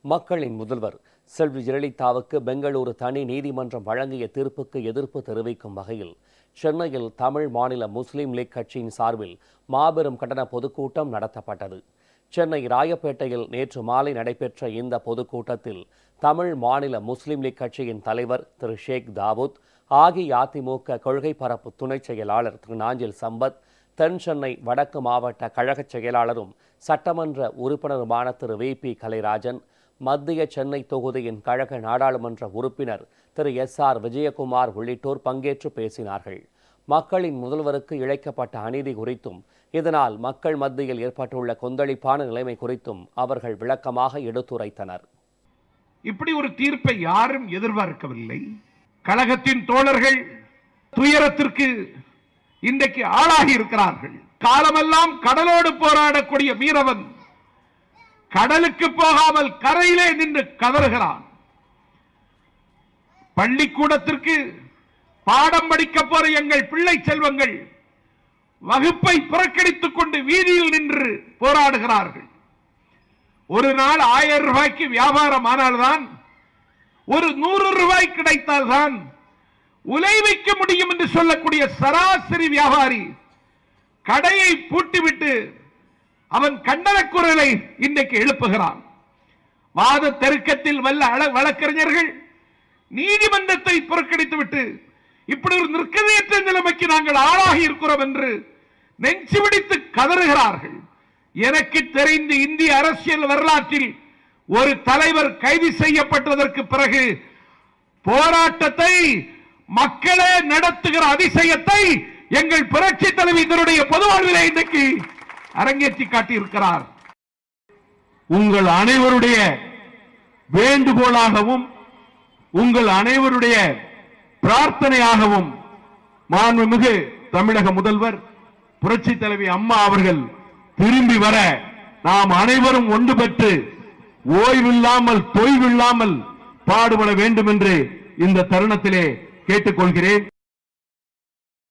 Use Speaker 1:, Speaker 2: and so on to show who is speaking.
Speaker 1: மக்களின் முதல்வர் செல்வி ஜெயலலிதாவுக்கு பெங்களூரு தனி நீதிமன்றம் வழங்கிய தீர்ப்புக்கு எதிர்ப்பு தெரிவிக்கும் வகையில் சென்னையில் தமிழ் மாநில முஸ்லீம் லீக் கட்சியின் சார்பில் மாபெரும் கண்டன பொதுக்கூட்டம் நடத்தப்பட்டது. சென்னை ராயப்பேட்டையில் நேற்று மாலை நடைபெற்ற இந்த பொதுக்கூட்டத்தில் தமிழ் மாநில முஸ்லீம் லீக் கட்சியின் தலைவர் திரு ஷேக் தாவூத், அஇஅதிமுக கொள்கை பரப்பு துணை செயலாளர் திரு நாஞ்சில் சம்பத், தென் சென்னை வடக்கு மாவட்ட கழக செயலாளரும் சட்டமன்ற உறுப்பினருமான திரு வி.பி. கலைராஜன், மத்திய சென்னை தொகுதியின் கழக நாடாளுமன்ற உறுப்பினர் திரு எஸ்.ஆர். விஜயகுமார் உள்ளிட்டோர் பங்கேற்று பேசினார்கள். மக்களின் முதல்வருக்கு இழைக்கப்பட்ட அநீதி குறித்தும் இதனால் மக்கள் மத்தியில் ஏற்பட்டுள்ள கொந்தளிப்பான நிலைமை குறித்தும் அவர்கள் விளக்கமாக எடுத்துரைத்தனர்.
Speaker 2: இப்படி ஒரு தீர்ப்பை யாரும் எதிர்பார்க்கவில்லை. கழகத்தின் தோழர்கள் துயரத்திற்கு இன்றைக்கு ஆளாகி இருக்கிறார்கள். காலமெல்லாம் கடலோடு போராடக்கூடிய வீரவன் கடலுக்கு போகாமல் கரையிலே நின்று கதறுகிறான். பள்ளிக்கூடத்திற்கு பாடம் படிக்க போற எங்கள் பிள்ளை செல்வங்கள் வகுப்பை புறக்கணித்துக் கொண்டு வீதியில் நின்று போராடுகிறார்கள். ஒரு நாள் 1000 ரூபாய்க்கு வியாபாரம் ஆனால்தான், ஒரு 100 ரூபாய் கிடைத்தால்தான் உலை வைக்க முடியும் என்று சொல்லக்கூடிய சராசரி வியாபாரி கடையை பூட்டிவிட்டு அவன் கண்டன குரலை இன்றைக்கு எழுப்புகிறான். வாத தெருக்கத்தில் வல்ல வழக்கறிஞர்கள் நீதிமன்றத்தை புறக்கணித்துவிட்டு இப்படி ஒரு நிற்கதியற்ற நிலைமைக்கு நாங்கள் ஆளாகி இருக்கிறோம் என்று நெஞ்சு பிடித்து கதறுகிறார்கள். எனக்கு தெரிந்து இந்திய அரசியல் வரலாற்றில் ஒரு தலைவர் கைது செய்யப்பட்டதற்கு பிறகு போராட்டத்தை மக்களே நடத்துகிற அதிசயத்தை எங்கள் புரட்சி தலைவி தன்னுடைய பொது வாழ்விலே இன்றைக்கு அரங்கேற்றி காட்டியிருக்கிறார். உங்கள் அனைவருடைய வேண்டுகோளாகவும் உங்கள் அனைவருடைய பிரார்த்தனையாகவும் மாண்புமிகு தமிழக முதல்வர் புரட்சி தலைவி அம்மா அவர்கள் திரும்பி வர நாம் அனைவரும் ஒன்று பெற்று ஓய்வில்லாமல் தொய்வில்லாமல் பாடுபட வேண்டும் என்று இந்த தருணத்திலே கேட்டுக்கொள்கிறேன்.